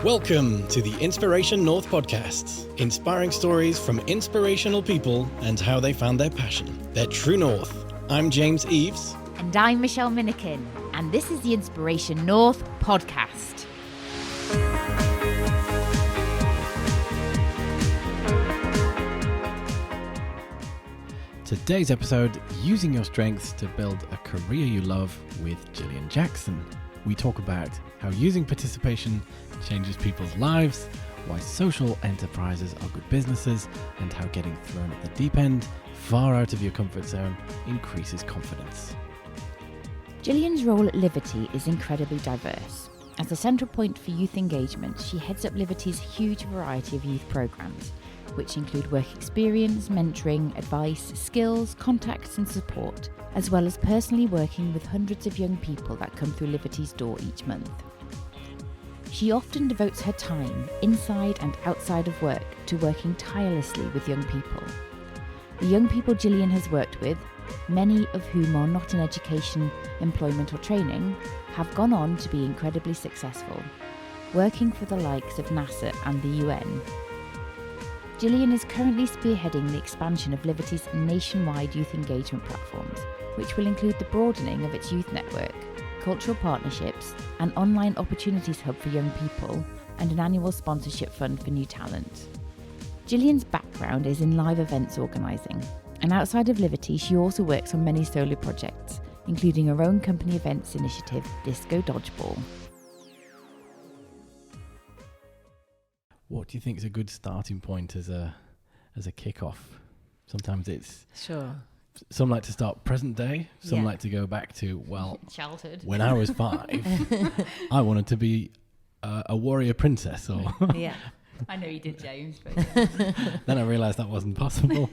Welcome to the Inspiration North podcast, inspiring stories from inspirational people and how they found their passion, their true north. I'm James Eves. And I'm Michelle Minikin, and this is the Inspiration North podcast. Today's episode, Using Your Strengths to Build a Career You Love with Gillian Jackson. We talk about how using participation changes people's lives, why social enterprises are good businesses, and how getting thrown at the deep end, far out of your comfort zone, increases confidence. Gillian's role at Livity is incredibly diverse. As the central point for youth engagement, she heads up Livity's huge variety of youth programmes, which include work experience, mentoring, advice, skills, contacts and support, as well as personally working with hundreds of young people that come through Livity's door each month. She often devotes her time, inside and outside of work, to working tirelessly with young people. The young people Gillian has worked with, many of whom are not in education, employment or training, have gone on to be incredibly successful, working for the likes of NASA and the UN. Gillian is currently spearheading the expansion of Livity's nationwide youth engagement platforms, which will include the broadening of its youth network, cultural partnerships, an online opportunities hub for young people, and an annual sponsorship fund for new talent. Gillian's background is in live events organising, and outside of Livity, she also works on many solo projects, including her own company events initiative, Disco Dodgeball. What do you think is a good starting point as a kick-off? Sometimes it's... Sure. Some like to start present day. Some like to go back to, childhood. When I was 5, I wanted to be a warrior princess. Or yeah. I know you did, James. But then I realised that wasn't possible.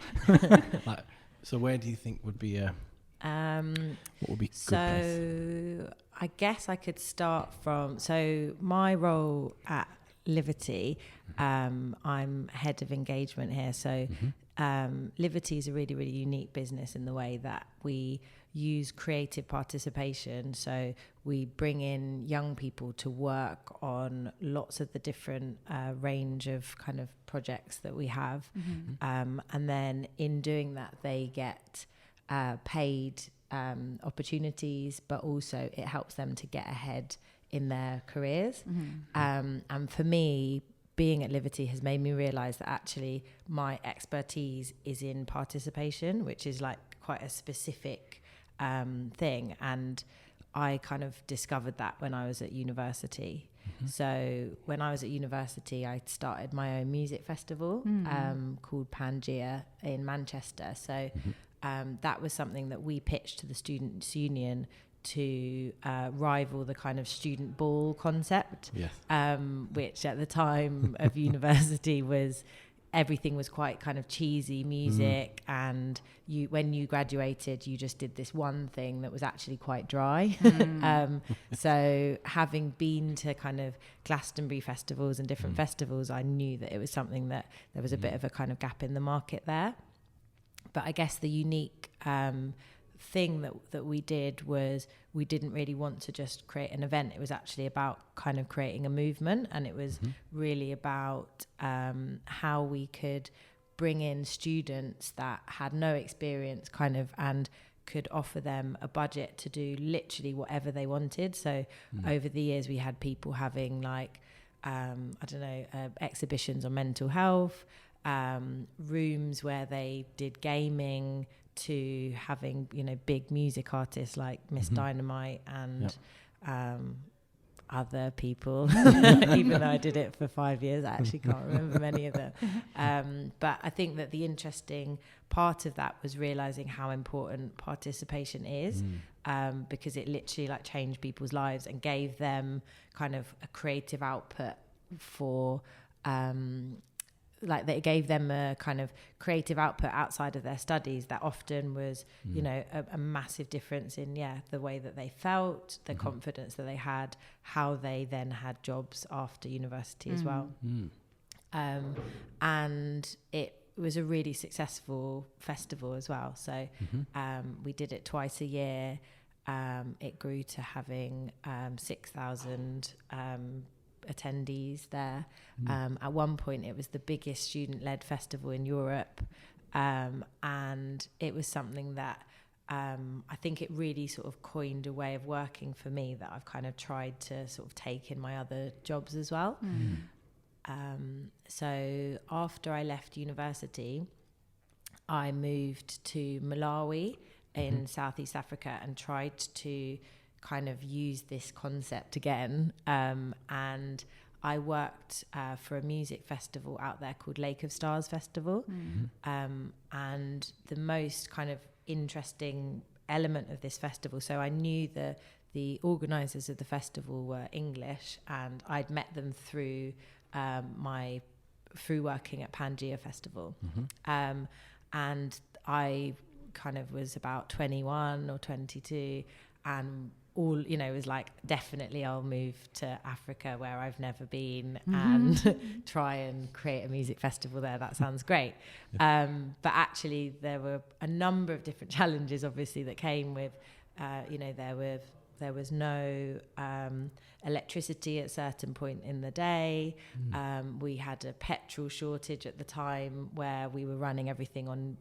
So where do you think would be what would be good place? I guess I could start from... So my role at Livity, I'm head of engagement here. So Livity is a really, really unique business in the way that we use creative participation. So we bring in young people to work on lots of the different range of kind of projects that we have. And then in doing that, they get paid opportunities, but also it helps them to get ahead in their careers. And for me, being at Livity has made me realise that actually my expertise is in participation, which is like quite a specific thing. And I kind of discovered that when I was at university. So when I was at university, I started my own music festival called Pangea in Manchester. So that was something that we pitched to the Students' Union to rival the kind of student ball concept, which at the time of university was everything was quite kind of cheesy music, and when you graduated you just did this one thing that was actually quite dry. So having been to kind of Glastonbury festivals and different festivals, I knew that it was something that there was a bit of a kind of gap in the market there. But I guess the unique thing that we did was we didn't really want to just create an event. It was actually about kind of creating a movement, and it was really about how we could bring in students that had no experience kind of and could offer them a budget to do literally whatever they wanted. So over the years we had people having like exhibitions on mental health, rooms where they did gaming, to having, big music artists like Miss Dynamite and other people. Even though I did it for 5 years, I actually can't remember many of them. But I think that the interesting part of that was realizing how important participation is, because it literally like changed people's lives and gave them kind of a creative output for like they gave them a kind of creative output outside of their studies that often was, a massive difference in, the way that they felt, the confidence that they had, how they then had jobs after university as well. And it was a really successful festival as well. So we did it twice a year. It grew to having 6,000 attendees there. At one point it was the biggest student-led festival in Europe, and it was something that I think it really sort of coined a way of working for me that I've kind of tried to sort of take in my other jobs as well. So after I left university, I moved to Malawi in Southeast Africa and tried to kind of use this concept again. And I worked for a music festival out there called Lake of Stars Festival. And the most kind of interesting element of this festival, so I knew the organisers of the festival were English, and I'd met them through working at Pangea Festival. And I kind of was about 21 or 22, and all, you know, it was like, definitely I'll move to Africa where I've never been and try and create a music festival there. That sounds great. But actually there were a number of different challenges, obviously, that came with, you know, there was no electricity at a certain point in the day. We had a petrol shortage at the time where we were running everything on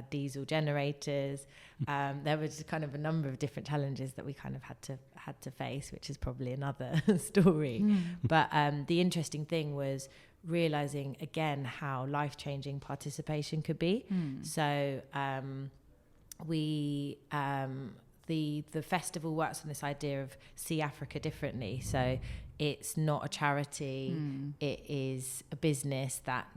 diesel generators. There was kind of a number of different challenges that we kind of had to face, which is probably another story. But the interesting thing was realizing again how life-changing participation could be. So the festival works on this idea of see Africa differently. So it's not a charity, it is a business that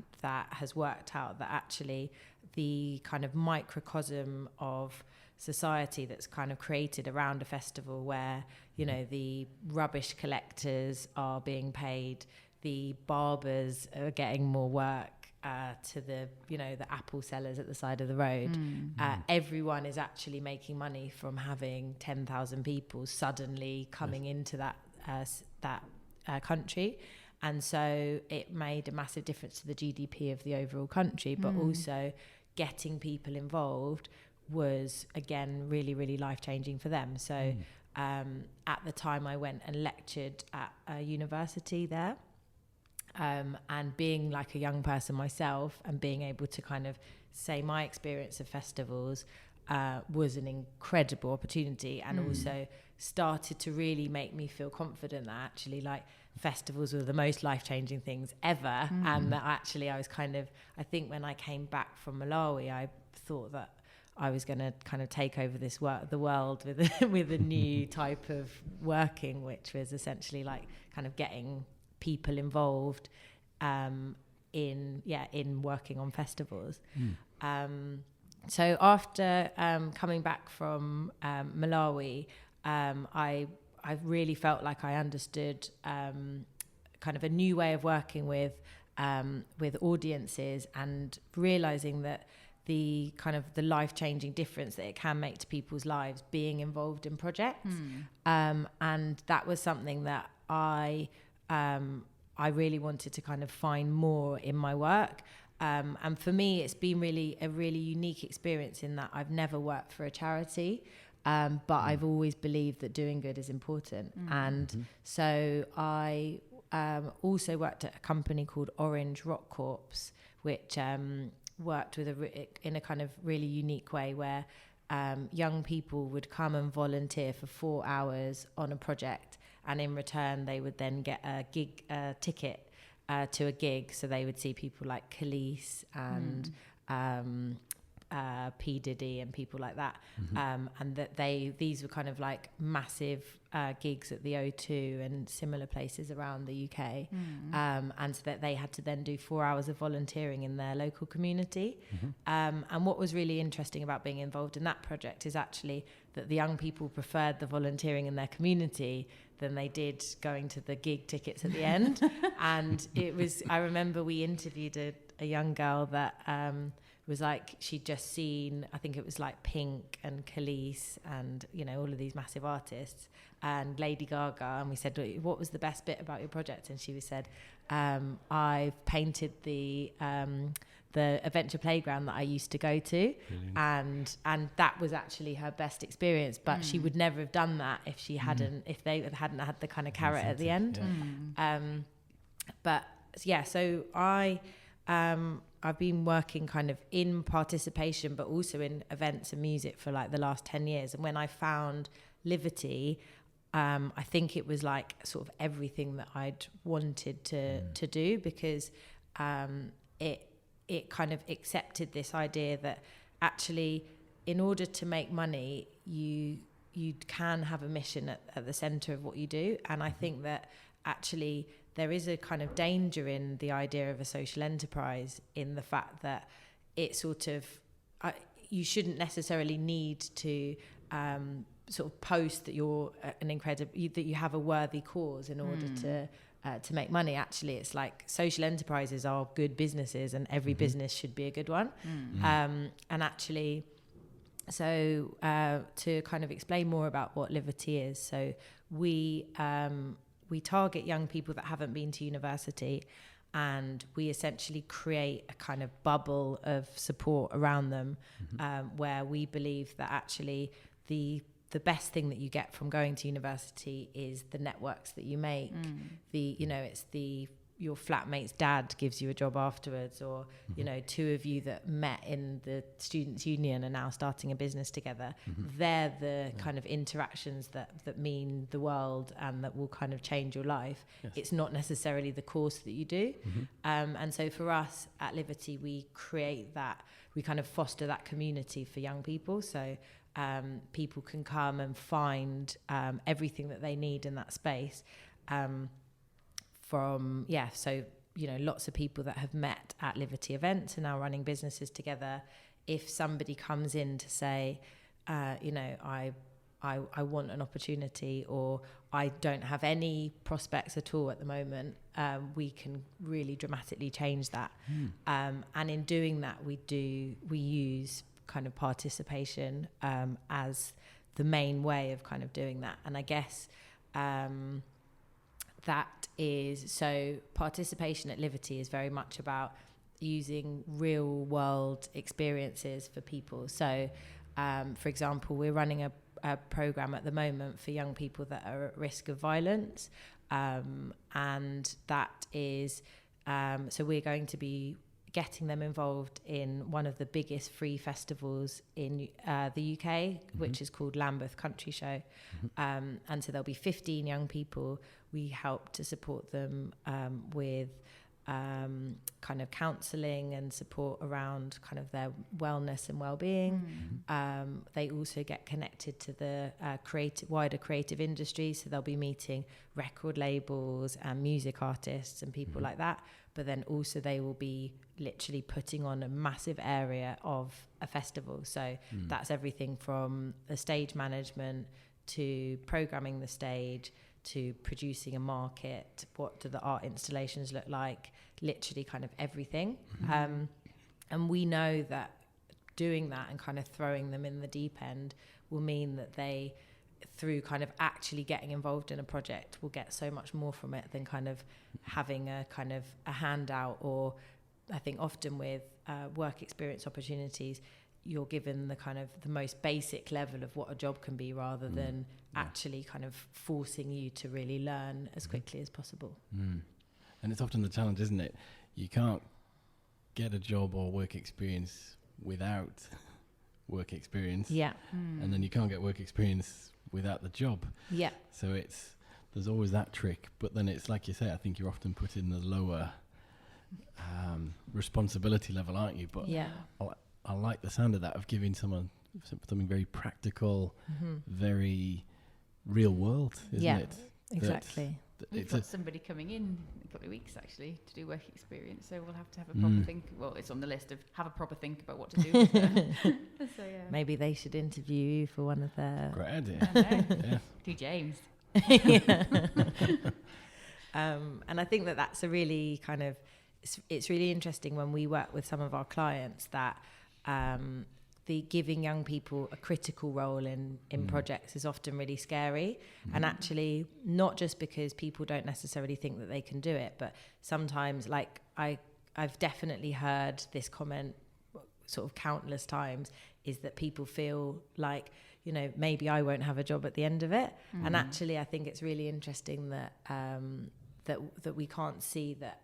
has worked out that actually the kind of microcosm of society that's kind of created around a festival where, you know, the rubbish collectors are being paid, the barbers are getting more work, to the, you know, the apple sellers at the side of the road. Everyone is actually making money from having 10,000 people suddenly coming into that country. And so it made a massive difference to the GDP of the overall country, but also getting people involved was, again, really, really life-changing for them. So at the time I went and lectured at a university there. And being like a young person myself and being able to kind of say my experience of festivals was an incredible opportunity, and also started to really make me feel confident that actually like festivals were the most life-changing things ever. And that actually I was kind of, I think when I came back from Malawi, I thought that I was going to kind of take over the world with a new type of working, which was essentially like kind of getting people involved in working on festivals. So after coming back from Malawi, I really felt like I understood kind of a new way of working with audiences, and realizing that the kind of the life-changing difference that it can make to people's lives being involved in projects. And that was something that I really wanted to kind of find more in my work. And for me, it's been a really unique experience in that I've never worked for a charity, but I've always believed that doing good is important. And so I also worked at a company called Orange Rock Corps, which worked in a kind of really unique way where young people would come and volunteer for 4 hours on a project, and in return they would then get a ticket to a gig. So they would see people like Khalees and P. Diddy and people like that. And that these were kind of like massive gigs at the O2 and similar places around the UK. And so that they had to then do 4 hours of volunteering in their local community. And what was really interesting about being involved in that project is actually that the young people preferred the volunteering in their community than they did going to the gig tickets at the end. And I remember we interviewed a young girl that was like, she'd just seen, I think it was like Pink and Khalees and, you know, all of these massive artists and Lady Gaga. And we said, what was the best bit about your project? And she said, I've painted the adventure playground that I used to go to. Brilliant. And that was actually her best experience, but she would never have done that if they hadn't had the kind of carrot at the end. But yeah, so I've been working kind of in participation, but also in events and music for like the last 10 years. And when I found Livity, I think it was like sort of everything that I'd wanted to do, because it kind of accepted this idea that actually, in order to make money, you can have a mission at the center of what you do. And I think that actually there is a kind of danger in the idea of a social enterprise, in the fact that it sort of you shouldn't necessarily need to sort of post that you're that you have a worthy cause in order to make money. Actually, it's like social enterprises are good businesses, and every business should be a good one. And actually, so to kind of explain more about what Livity is, so we target young people that haven't been to university, and we essentially create a kind of bubble of support around them, where we believe that actually the best thing that you get from going to university is the networks that you make. It's your flatmate's dad gives you a job afterwards, or two of you that met in the students' union are now starting a business together. They're the kind of interactions that mean the world and that will kind of change your life. It's not necessarily the course that you do. And so for us at Livity, we create that, we kind of foster that community for young people. So people can come and find everything that they need in that space. Lots of people that have met at Livity events are now running businesses together. If somebody comes in to say, I want an opportunity, or I don't have any prospects at all at the moment, we can really dramatically change that. And in doing that, we use kind of participation as the main way of kind of doing that. And I guess that is, so participation at Livity is very much about using real world experiences for people. So for example, we're running a program at the moment for young people that are at risk of violence, and that is so we're going to be getting them involved in one of the biggest free festivals in the UK, which is called Lambeth Country Show. And so there'll be 15 young people. We help to support them with kind of counselling and support around kind of their wellness and well-being. They also get connected to the wider creative industry, so they'll be meeting record labels and music artists and people like that. But then also they will be literally putting on a massive area of a festival. So that's everything from the stage management to programming the stage to producing a market. What do the art installations look like? Literally kind of everything. And we know that doing that and kind of throwing them in the deep end will mean that they, through kind of actually getting involved in a project, will get so much more from it than kind of having a kind of a handout. Or I think often with work experience opportunities, you're given the kind of the most basic level of what a job can be, rather than actually kind of forcing you to really learn as quickly as possible. And it's often the challenge, isn't it? You can't get a job or work experience without work experience. And then you can't get work experience without the job. So there's always that trick. But then it's like you say, I think you're often put in the lower responsibility level, aren't you? But I like the sound of that, of giving someone something very practical, very real world, isn't it? Exactly. We've got somebody coming in a couple of weeks actually to do work experience, so we'll have to have a proper think. Well, it's on the list of have a proper think about what to do with her. So maybe they should interview you for one of their... Great idea. Do James. And I think that's a really kind of, it's really interesting when we work with some of our clients that the giving young people a critical role in projects is often really scary. And actually, not just because people don't necessarily think that they can do it, but sometimes, like I've definitely heard this comment sort of countless times, is that people feel like, maybe I won't have a job at the end of it. And actually, I think it's really interesting that that we can't see that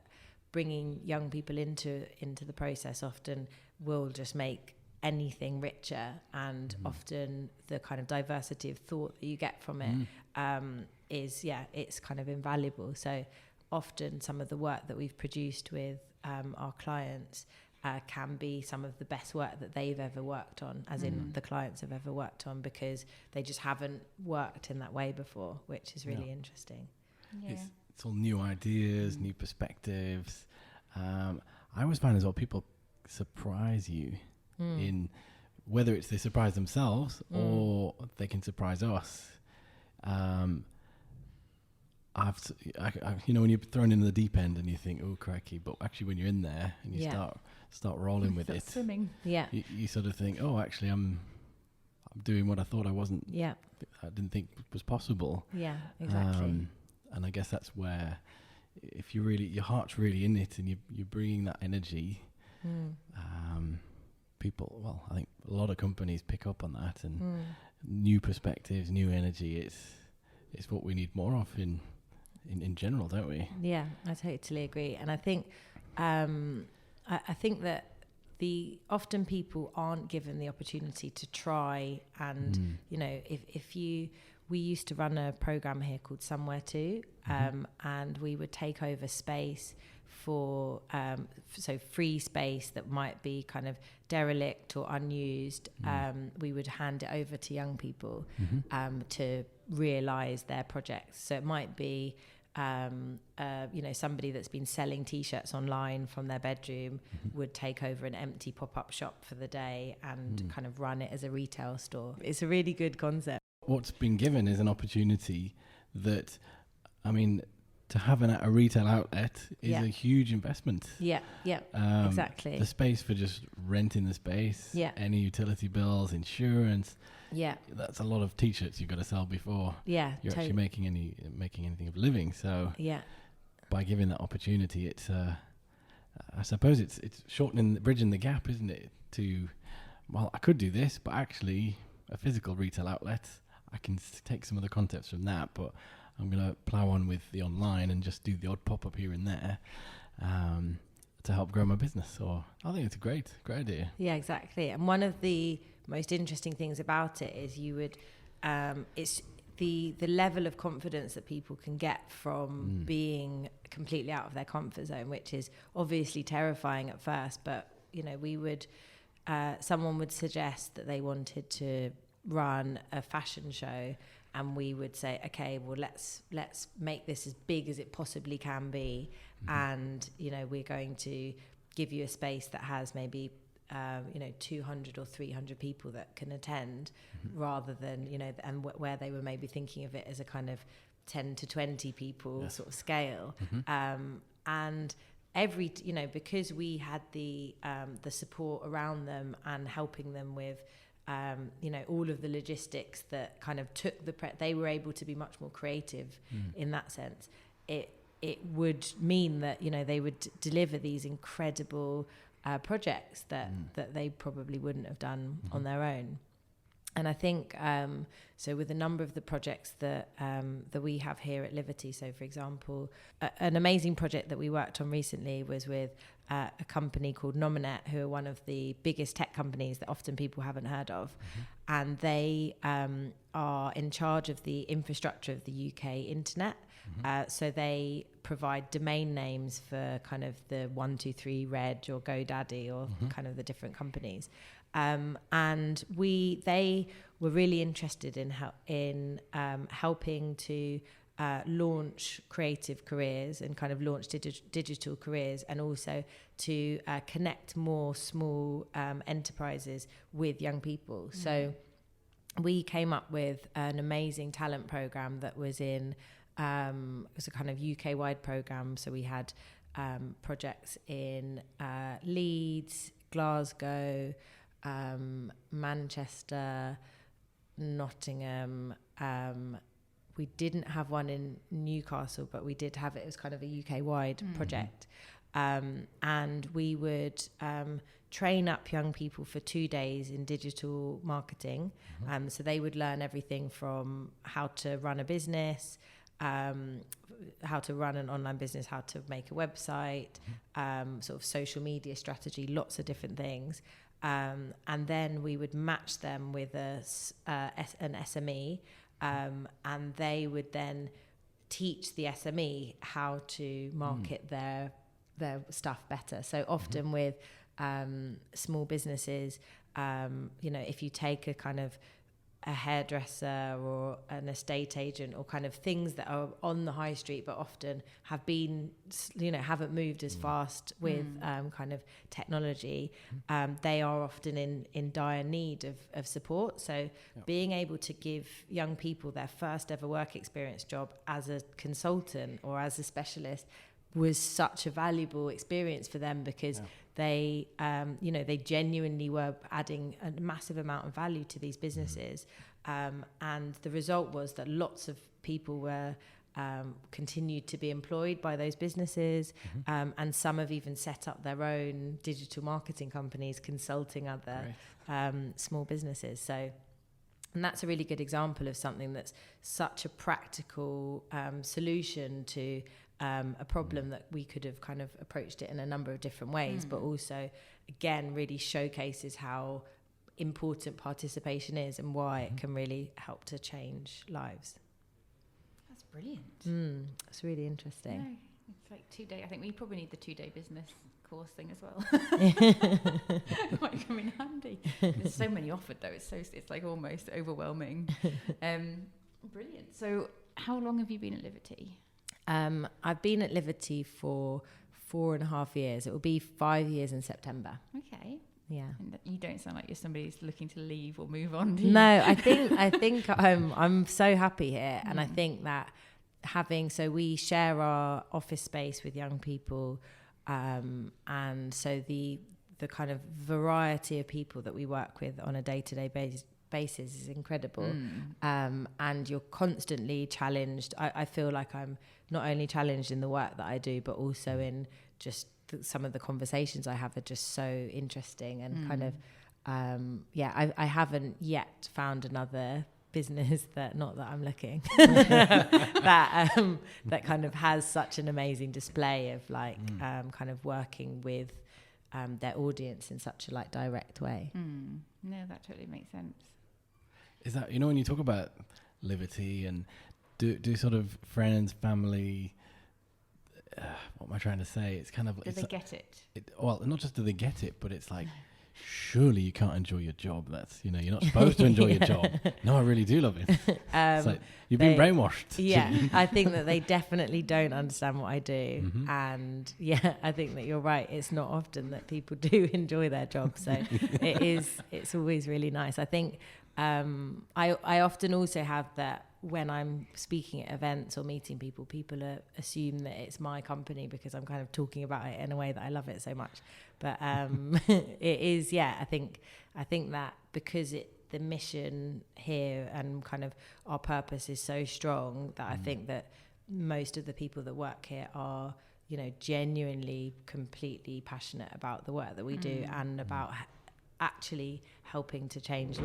bringing young people into the process often will just make anything richer, and often the kind of diversity of thought that you get from it is it's kind of invaluable. So often some of the work that we've produced with our clients can be some of the best work that they've ever worked on, as in the clients have ever worked on, because they just haven't worked in that way before, which is really interesting. It's all new ideas, new perspectives. I always find as well, people surprise you in whether it's they surprise themselves or they can surprise us. When you're thrown into the deep end and you think, oh crikey, but actually when you're in there and you start rolling with it, swimming, you sort of think, oh, actually I'm doing what I thought I wasn't. I didn't think was possible. Yeah, exactly. And I guess that's where, if you really, your heart's really in it and you're bringing that energy, people, well, I think a lot of companies pick up on that, and new perspectives, new energy. It's what we need more of in general, don't we? Yeah, I totally agree. And I think I think that often people aren't given the opportunity to try, and we used to run a program here called Somewhere To, and we would take over space for so free space that might be kind of derelict or unused. We would hand it over to young people to realise their projects. So it might be somebody that's been selling T-shirts online from their bedroom would take over an empty pop-up shop for the day and kind of run it as a retail store. It's a really good concept. What's been given is an opportunity that, I mean, to have a retail outlet is a huge investment. Exactly. The space for just renting the space, any utility bills, insurance. That's a lot of T-shirts you've got to sell before you're actually making anything of living. So by giving that opportunity, it's I suppose it's bridging the gap, isn't it? To, well, I could do this, but actually a physical retail outlet, I can take some of the concepts from that, but I'm going to plow on with the online and just do the odd pop-up here and there to help grow my business. So I think it's a great idea. Yeah, exactly. And one of the most interesting things about it is it's the level of confidence that people can get from being completely out of their comfort zone, which is obviously terrifying at first. But someone would suggest that they wanted to run a fashion show, and we would say, okay, well, let's make this as big as it possibly can be, and we're going to give you a space that has maybe 200 or 300 people that can attend, rather than and where they were maybe thinking of it as a kind of 10 to 20 people sort of scale. And every because we had the support around them and helping them with all of the logistics that kind of took they were able to be much more creative in that sense. It would mean that they would deliver these incredible projects that they probably wouldn't have done on their own. And I think so with a number of the projects that we have here at Livity. So, for example, an amazing project that we worked on recently was with a company called Nominet, who are one of the biggest tech companies that often people haven't heard of. And they are in charge of the infrastructure of the UK internet. So they provide domain names for kind of the 123reg or GoDaddy or kind of the different companies. And they were really interested in helping to launch creative careers and kind of launch digital careers, and also to connect more small enterprises with young people. So we came up with an amazing talent program that was it was a kind of UK-wide program. So we had projects in Leeds, Glasgow, Manchester, Nottingham. We didn't have one in Newcastle, but we did have it. It was kind of a UK-wide project. And we would train up young people for 2 days in digital marketing. So they would learn everything from how to run a business, how to run an online business, how to make a website, sort of social media strategy, lots of different things. And then we would match them with an SME, and they would then teach the SME how to market their stuff better. So often with small businesses, if you take a kind of a hairdresser or an estate agent, or kind of things that are on the high street but often have been, haven't moved as fast with kind of technology, they are often in dire need of support. So being able to give young people their first ever work experience job as a consultant or as a specialist was such a valuable experience for them, because they genuinely were adding a massive amount of value to these businesses. And the result was that lots of people were continued to be employed by those businesses, and some have even set up their own digital marketing companies consulting other small businesses. So, and that's a really good example of something that's such a practical solution to a problem that we could have kind of approached it in a number of different ways, but also, again, really showcases how important participation is and why it can really help to change lives. That's brilliant. It's really interesting. No, it's like 2 day. I think we probably need the 2-day business course thing as well. Might come in handy. There's so many offered though. It's like almost overwhelming. Brilliant. So how long have you been at Livity? I've been at Livity for 4.5 years. It will be 5 years in September. Okay. Yeah. And you don't sound like you're somebody who's looking to leave or move on, do you? No, I think I'm so happy here, and I think that so we share our office space with young people, and so the kind of variety of people that we work with on a day-to-day basis is incredible. And you're constantly challenged. I feel like I'm not only challenged in the work that I do, but also in just some of the conversations I have are just so interesting, and kind of I haven't yet found another business that, not that I'm looking, that kind of has such an amazing display of like kind of working with their audience in such a like direct way. No, that totally makes sense. Is that, when you talk about Livity, and do sort of friends, family, what am I trying to say? It's kind of... Do they get it? Well, not just do they get it, but it's like, surely you can't enjoy your job. That's, you're not supposed to enjoy your job. No, I really do love it. It's like, you've been brainwashed. Yeah, I think that they definitely don't understand what I do. And yeah, I think that you're right. It's not often that people do enjoy their job. So it's always really nice. I think I often also have that when I'm speaking at events or meeting people assume that it's my company because I'm kind of talking about it in a way that I love it so much. But it is, I think that because the mission here and kind of our purpose is so strong that I think that most of the people that work here are, genuinely completely passionate about the work that we do and about actually helping to change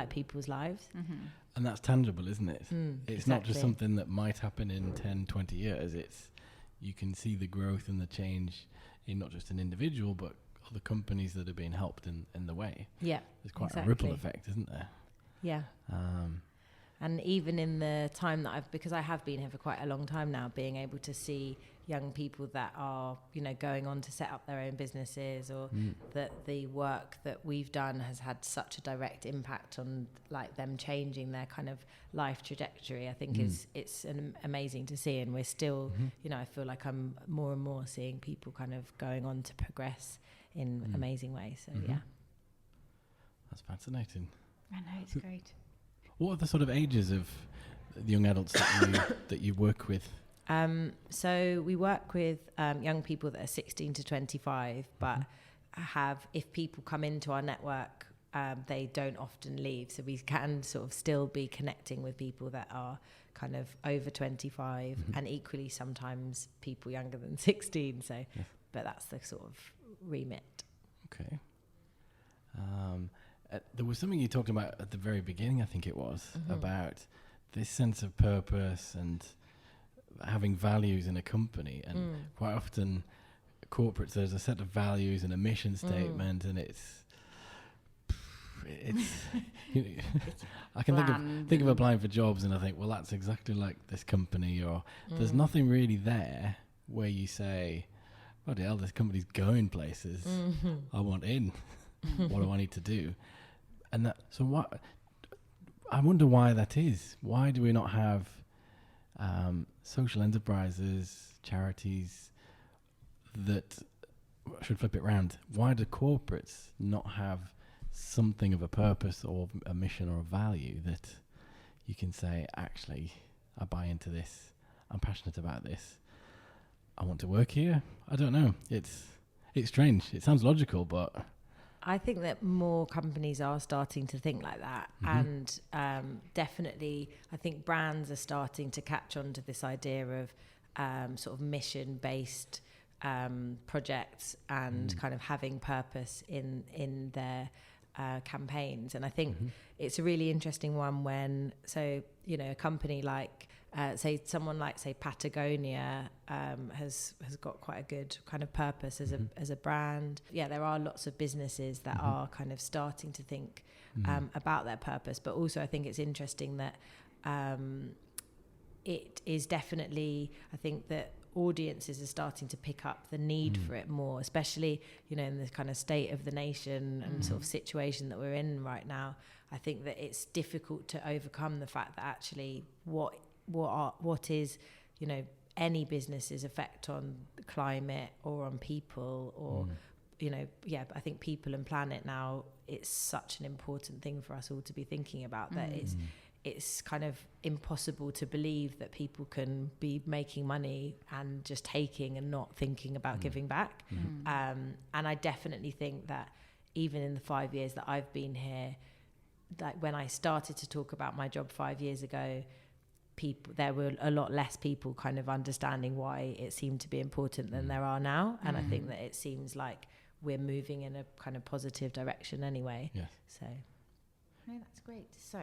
people's lives. And that's tangible, isn't it? It's exactly. not just something that might happen in 10, 20 years. You can see the growth and the change in not just an individual, but other companies that are being helped in the way. Yeah, there's quite a ripple effect, isn't there? Yeah. And even in the time that because I have been here for quite a long time now, being able to see young people that are, going on to set up their own businesses, or that the work that we've done has had such a direct impact on like them changing their kind of life trajectory, I think it's amazing to see. And we're still, I feel like I'm more and more seeing people kind of going on to progress in amazing ways. So yeah. That's fascinating. I know, it's great. What are the sort of ages of the young adults that you work with? So we work with young people that are 16 to 25, but if people come into our network, they don't often leave. So we can sort of still be connecting with people that are kind of over 25 and equally sometimes people younger than 16. So, but that's the sort of remit. Okay. There was something you talked about at the very beginning, I think it was, about this sense of purpose and having values in a company, and quite often corporates, there's a set of values and a mission statement, and it's you know, I can think of applying for jobs, and I think, well, that's exactly like this company, or there's nothing really there where you say, bloody hell, this company's going places. I want in. What do I need to do? And that, so what? I wonder why that is. Why do we not have social enterprises, charities that should flip it around? Why do corporates not have something of a purpose or a mission or a value that you can say, actually, I buy into this, I'm passionate about this, I want to work here? I don't know. It's strange. It sounds logical, but I think that more companies are starting to think like that, and definitely I think brands are starting to catch on to this idea of sort of mission-based projects and kind of having purpose in their campaigns. And I think it's a really interesting one when, so, you know, a company like say Patagonia has got quite a good kind of purpose as a brand. Yeah, there are lots of businesses that are kind of starting to think about their purpose, but also I think it's interesting that it is definitely, I think that audiences are starting to pick up the need for it more, especially, you know, in the kind of state of the nation and sort of situation that we're in right now. I think that it's difficult to overcome the fact that actually what is, you know, any business's effect on the climate or on people or, you know, I think people and planet now, it's such an important thing for us all to be thinking about, that it's kind of impossible to believe that people can be making money and just taking and not thinking about giving back. And I definitely think that even in the 5 years that I've been here, like when I started to talk about my job 5 years ago, there were a lot less people kind of understanding why it seemed to be important than there are now. And I think that it seems like we're moving in a kind of positive direction anyway. Yes. So. No, that's great. So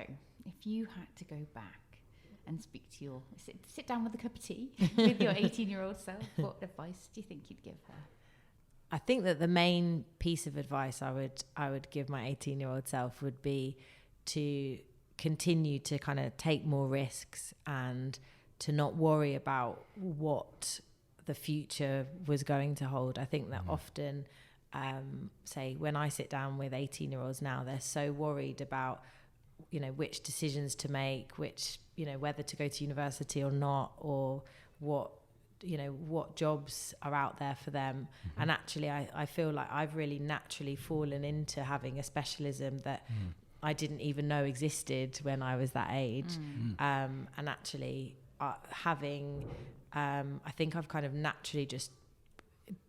if you had to go back and speak to your, sit down with a cup of tea with your 18-year-old self, what advice do you think you'd give her? I think that the main piece of advice I would give my 18-year-old self would be to continue to kind of take more risks and to not worry about what the future was going to hold. I think that often, say when I sit down with 18-year-olds now, they're so worried about, you know, which decisions to make, which, you know, whether to go to university or not, or what, you know, what jobs are out there for them. And actually I feel like I've really naturally fallen into having a specialism that I didn't even know existed when I was that age. And actually having, I think I've kind of naturally just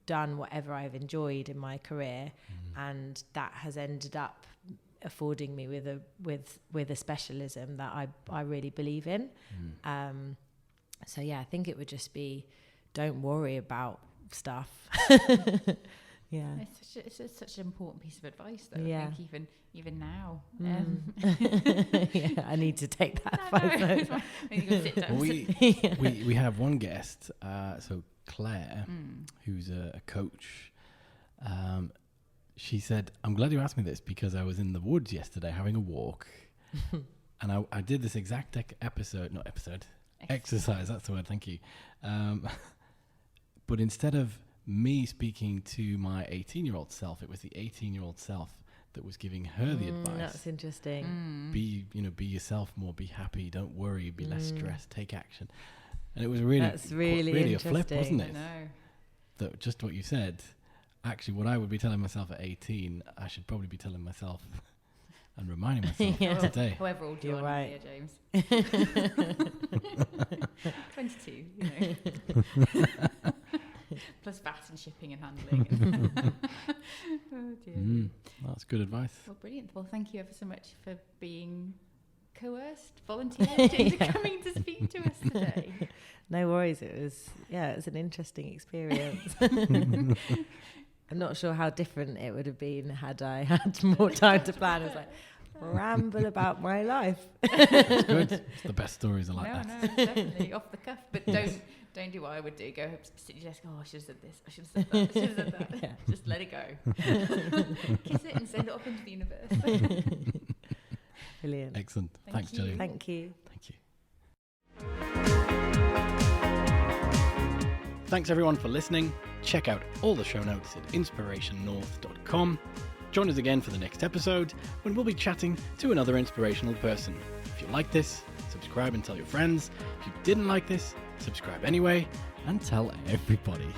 done whatever I've enjoyed in my career, and that has ended up affording me with a specialism that I really believe in. So yeah, I think it would just be, don't worry about stuff. Yeah, it's such an important piece of advice, though. Yeah. I think even now. Yeah, I need to take that 5 notes. We have one guest, so Claire, who's a coach. She said, "I'm glad you asked me this because I was in the woods yesterday having a walk, and I did this exact exercise. That's the word. Thank you. But instead of me speaking to my 18-year-old self, it was the 18-year-old self that was giving her the advice. That's interesting. Be yourself more, be happy, don't worry, be less stressed, take action." And it was really a flip, wasn't it? I know. That just what you said. Actually, what I would be telling myself at 18, I should probably be telling myself and reminding myself today. However old you are, right, here, James. 22, you know. Plus VAT and shipping and handling. Oh dear. That's good advice. Well, brilliant. Well, thank you ever so much for being coerced, volunteered into coming to speak to us today. No worries. It was an interesting experience. I'm not sure how different it would have been had I had more time to plan. It's like, ramble about my life. It's good. It's the best stories are like that. No, definitely off the cuff. But don't do what I would do. Go sit at your desk. Oh, I should have said this. I should have said that. I should have said that. Yeah. Just let it go. Kiss it and send it off into the universe. Brilliant. Excellent. Thank Thanks, you. Gillian. Thank you. Thank you. Thanks everyone for listening. Check out all the show notes at inspirationnorth.com. Join us again for the next episode when we'll be chatting to another inspirational person. If you like this, subscribe and tell your friends. If you didn't like this, subscribe anyway and tell everybody.